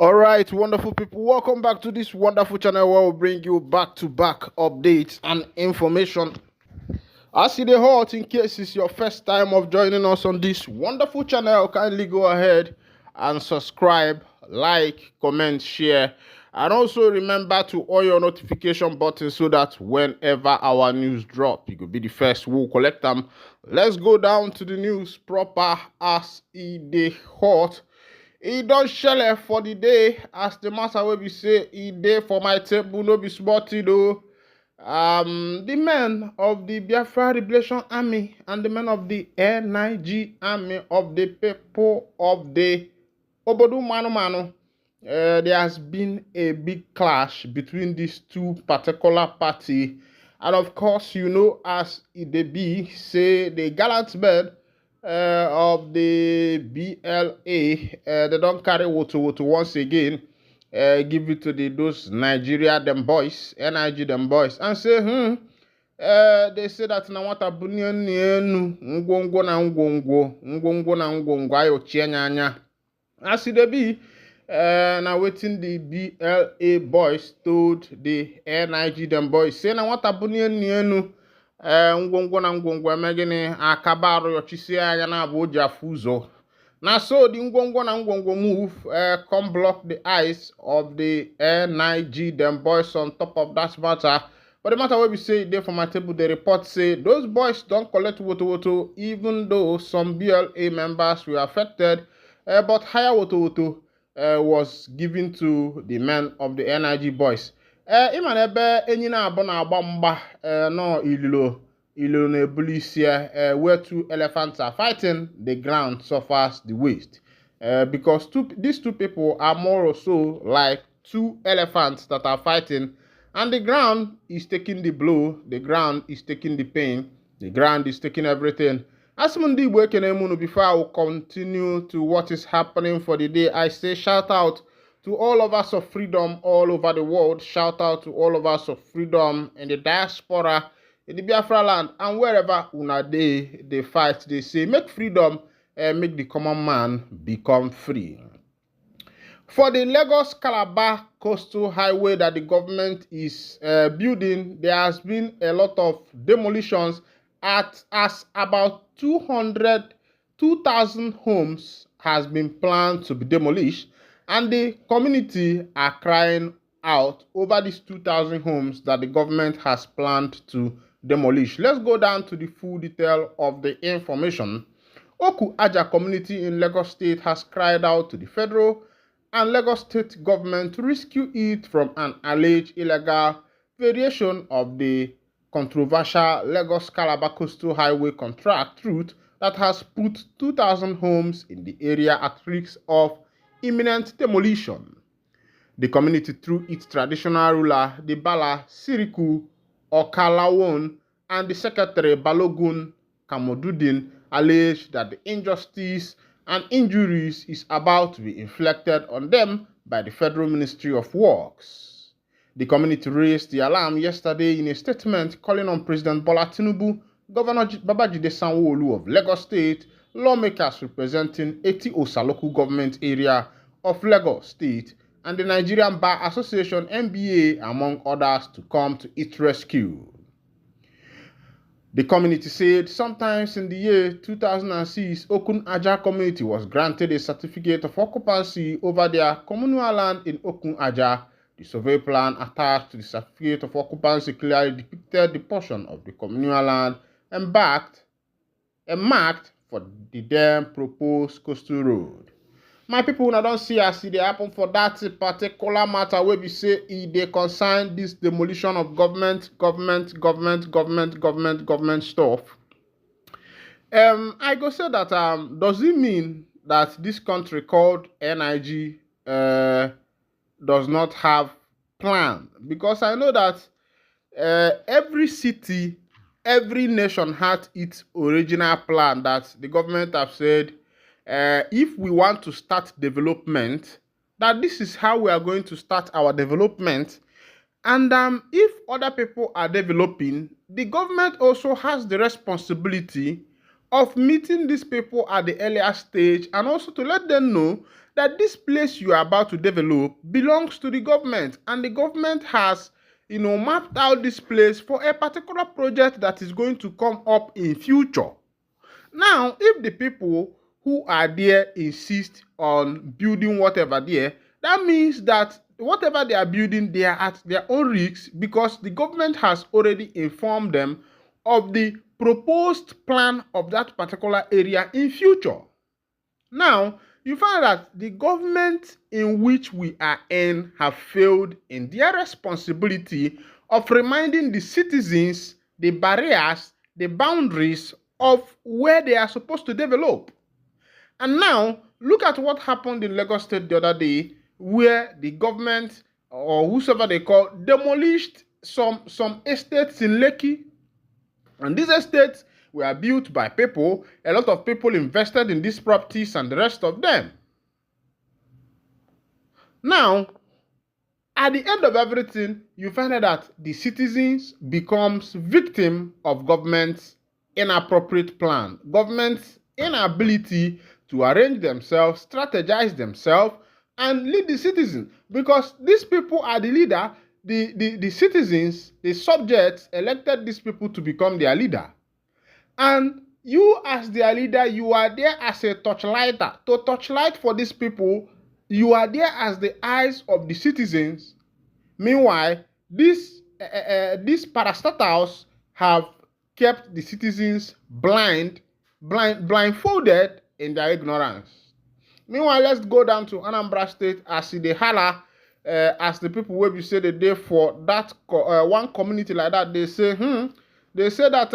All right, wonderful people, welcome back to this wonderful channel where we bring you back-to-back updates and information. As it is hot, in case it's your first time of joining us on this wonderful channel, kindly go ahead and subscribe, like, comment, share, and also remember to on your notification button so that whenever our news drop, you could be the first who collect them. Let's go down to the news proper as it is hot. E don shele for the day as the matter wey be say e dey for my table no be small thing o. The men of the Biafra Liberation Army and the men of the NIG Army of the people of the Obodo Manu there has been a big clash between these two particular parties. And of course, you know, as it dey be, say the gallant men of the BLA, they don't carry water once again, give it to those Nigeria them boys, NIG them boys, and say, they say that na wata bunye nienu, ngwongwo na ngwongwo, ayo chianyanya. As it be, now waiting the BLA boys told the NIG them boys, say na wata bunye nienu, ngwongwo na ngwongwo emegini akabaru yochisi anya na abu oji afu uzo. Na so the ngwongwo na ngwongwo move come block the eyes of the NIG them boys on top of that matter. But the matter where we say there for my table, the report say those boys don't collect woto even though some BLA members were affected, but higher woto was given to the men of the NIG boys. Iman ebe enyi na abụ na agba mgba no ililo na ebulisia where two elephants are fighting, the ground suffers the waste. Because these two people are more or so like two elephants that are fighting, and the ground is taking the blow, the ground is taking the pain, the ground is taking everything. As Mundi Wekenemunu, before I will continue to what is happening for the day, I say shout out to all of us of freedom all over the world. Shout out to all of us of freedom in the diaspora, in the Biafra land, and wherever una they fight, they say, make freedom, make the common man become free. For the Lagos-Calabar coastal highway that the government is building, there has been a lot of demolitions as about 2,000 homes has been planned to be demolished. And the community are crying out over these 2,000 homes that the government has planned to demolish. Let's go down to the full detail of the information. Oku Aja community in Lagos State has cried out to the federal and Lagos State government to rescue it from an alleged illegal variation of the controversial Lagos-Calabar coastal highway contract route that has put 2,000 homes in the area at risk of imminent demolition. The community, through its traditional ruler, the Bala Siriku Okalawon, and the secretary Balogun Kamodudin, alleged that the injustice and injuries is about to be inflicted on them by the Federal Ministry of Works. The community raised the alarm yesterday in a statement calling on President Bola Tinubu, Governor Babajide Sanwo-Olu of Lagos State, lawmakers representing 80 Osa local government area of Lagos State, and the Nigerian Bar Association NBA, among others, to come to its rescue. The community said sometimes in the year 2006, Okun Aja community was granted a certificate of occupancy over their communal land in Okun Aja. The survey plan attached to the certificate of occupancy clearly depicted the portion of the communal land and marked for the then proposed coastal road. My people, now don't see as it happen for that particular matter where we say they concern this demolition of government stuff. I go say that does it mean that this country called NIG does not have plan? Because I know that every city, every nation had its original plan that the government have said, if we want to start development, that this is how we are going to start our development. And if other people are developing, the government also has the responsibility of meeting these people at the earlier stage and also to let them know that this place you are about to develop belongs to the government, and the government has mapped out this place for a particular project that is going to come up in future. Now, if the people who are there insist on building whatever there, that means that whatever they are building, they are at their own risk, because the government has already informed them of the proposed plan of that particular area in future. Now, you find that the government in which we are in have failed in their responsibility of reminding the citizens the barriers, the boundaries of where they are supposed to develop. And now, look at what happened in Lagos State the other day, where the government, or whosoever they call, demolished some estates in Lekki. And these estates were built by people. A lot of people invested in these properties and the rest of them. Now, at the end of everything, you find out that the citizens becomes victim of government's inappropriate plan, government's inability to arrange themselves, strategize themselves, and lead the citizens. Because these people are the leader, the citizens, the subjects elected these people to become their leader. And you as their leader, you are there as a torchlighter. To torchlight for these people, you are there as the eyes of the citizens. Meanwhile, these parastatals have kept the citizens blindfolded in their ignorance. Meanwhile, let's go down to Anambra State as they holler, as the people will be say the day for that one community like that. They say that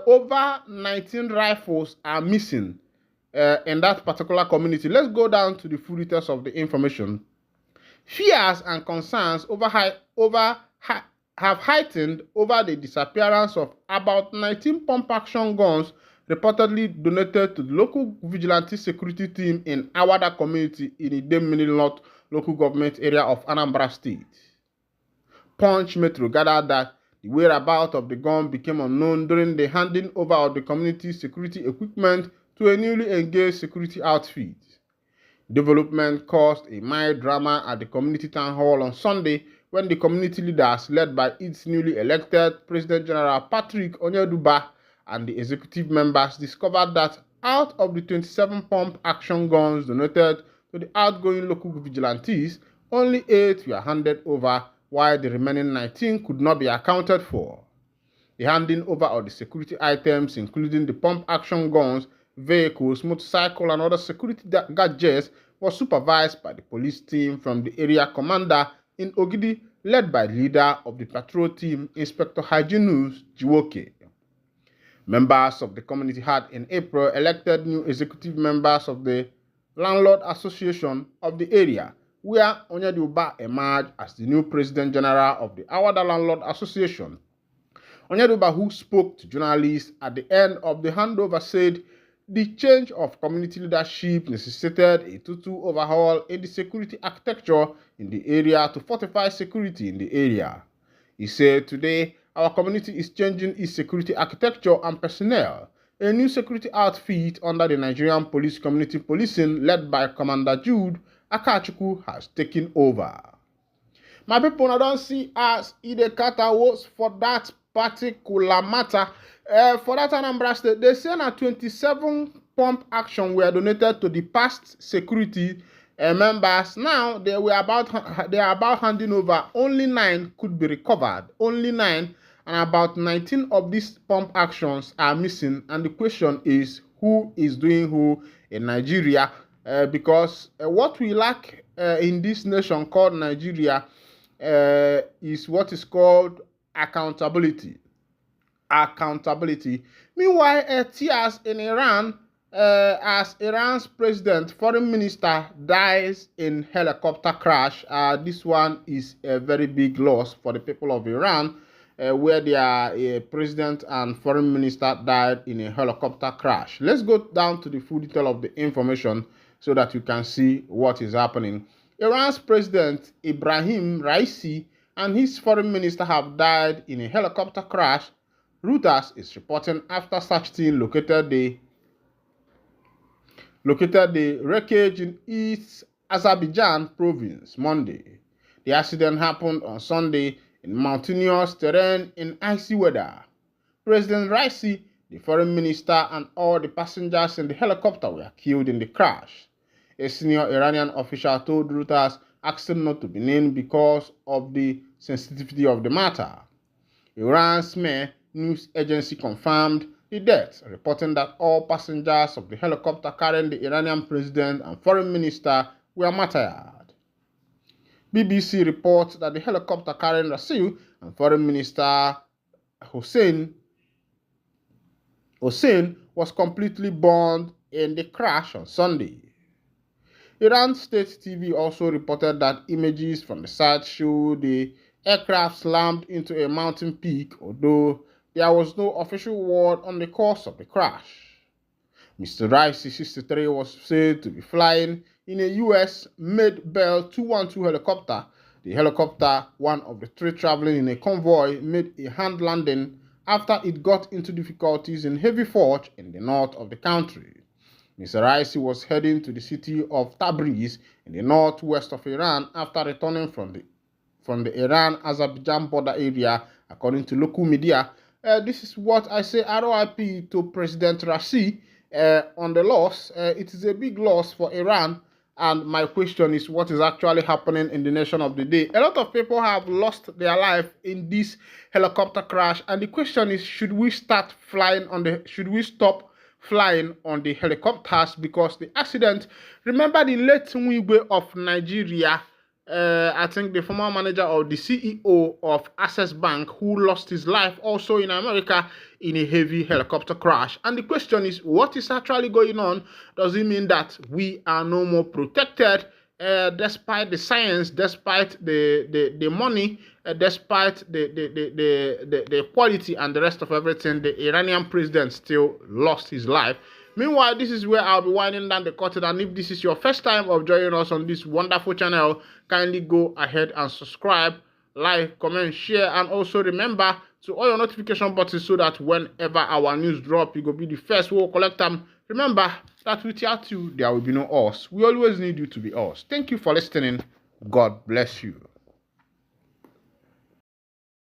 over 19 rifles are missing in that particular community. Let's go down to the full details of the information. Fears and concerns have heightened over the disappearance of about 19 pump-action guns reportedly donated to the local vigilante security team in Awada community in the Idemili North local government area of Anambra State. Punch Metro gathered that the whereabouts of the gun became unknown during the handing over of the community security equipment to a newly engaged security outfit. Development caused a mild drama at the community town hall on Sunday when the community leaders, led by its newly elected President General Patrick Onyeduba, and the executive members discovered that out of the 27 pump-action guns donated to the outgoing local vigilantes, only 8 were handed over, while the remaining 19 could not be accounted for. The handing over of the security items, including the pump-action guns, vehicles, motorcycle, and other security gadgets, was supervised by the police team from the area commander in Ogidi, led by the leader of the patrol team, Inspector Hyginus Jiwoke. Members of the community had in April elected new executive members of the Landlord Association of the area, where Onyeduba emerged as the new President General of the Awada Landlord Association. Onyeduba, who spoke to journalists at the end of the handover, said the change of community leadership necessitated a total overhaul in the security architecture in the area to fortify security in the area. He said, "Today, our community is changing its security architecture and personnel. A new security outfit under the Nigerian Police Community Policing, led by Commander Jude Akachukwu, has taken over." My people, I don't see as Idekata was for that particular matter. For that Anambra State, they say that 27 pump action were donated to the past security members. Now they are about handing over. Only 9 could be recovered. Only 9, and about 19 of these pump actions are missing. And the question is, who is doing who in Nigeria? Because what we lack in this nation called Nigeria is what is called accountability. Meanwhile, tears in Iran as Iran's foreign minister dies in helicopter crash. This one is a very big loss for the people of Iran, where their president and foreign minister died in a helicopter crash. Let's go down to the full detail of the information so that you can see what is happening. Iran's President Ibrahim Raisi and his foreign minister have died in a helicopter crash, Reuters is reporting, after such team located the located the wreckage in East Azerbaijan province Monday. The accident happened on Sunday in mountainous terrain in icy weather. President Raisi, the foreign minister, and all the passengers in the helicopter were killed in the crash. A senior Iranian official told Reuters, asking not to be named because of the sensitivity of the matter. Iran's Mehr news agency confirmed the death, reporting that all passengers of the helicopter carrying the Iranian president and foreign minister were martyred. BBC reports that the helicopter carrying Raisi and foreign minister Hossein was completely burned in the crash on Sunday. Iran state TV also reported that images from the site show the aircraft slammed into a mountain peak, although there was no official word on the cause of the crash. Mr. Raisi, 63, was said to be flying in a U.S.-made Bell 212 helicopter. The helicopter, one of the three traveling in a convoy, made a hand landing after it got into difficulties in heavy fog in the north of the country. Mr. Raisi was heading to the city of Tabriz in the northwest of Iran after returning from the Iran-Azerbaijan border area, according to local media. This is what I say, RIP to President Raisi on the loss. It is a big loss for Iran, and my question is, what is actually happening in the nation of the day? A lot of people have lost their life in this helicopter crash, and the question is, should we stop flying on the helicopters? Because the accident, remember the late Nwigwe of Nigeria, I think the former manager or the CEO of Access Bank, who lost his life also in America in a heavy helicopter crash. And the question is, what is actually going on? Does it mean that we are no more protected despite the science, despite the money, despite the quality and the rest of everything? The Iranian president still lost his life. Meanwhile, this is where I'll be winding down the curtain, and if this is your first time of joining us on this wonderful channel, kindly go ahead and subscribe, like, comment, share, and also remember to all your notification buttons so that whenever our news drop, you will be the first who will collect them. Remember that without you, there will be no us. We always need you to be us. Thank you for listening. God bless you.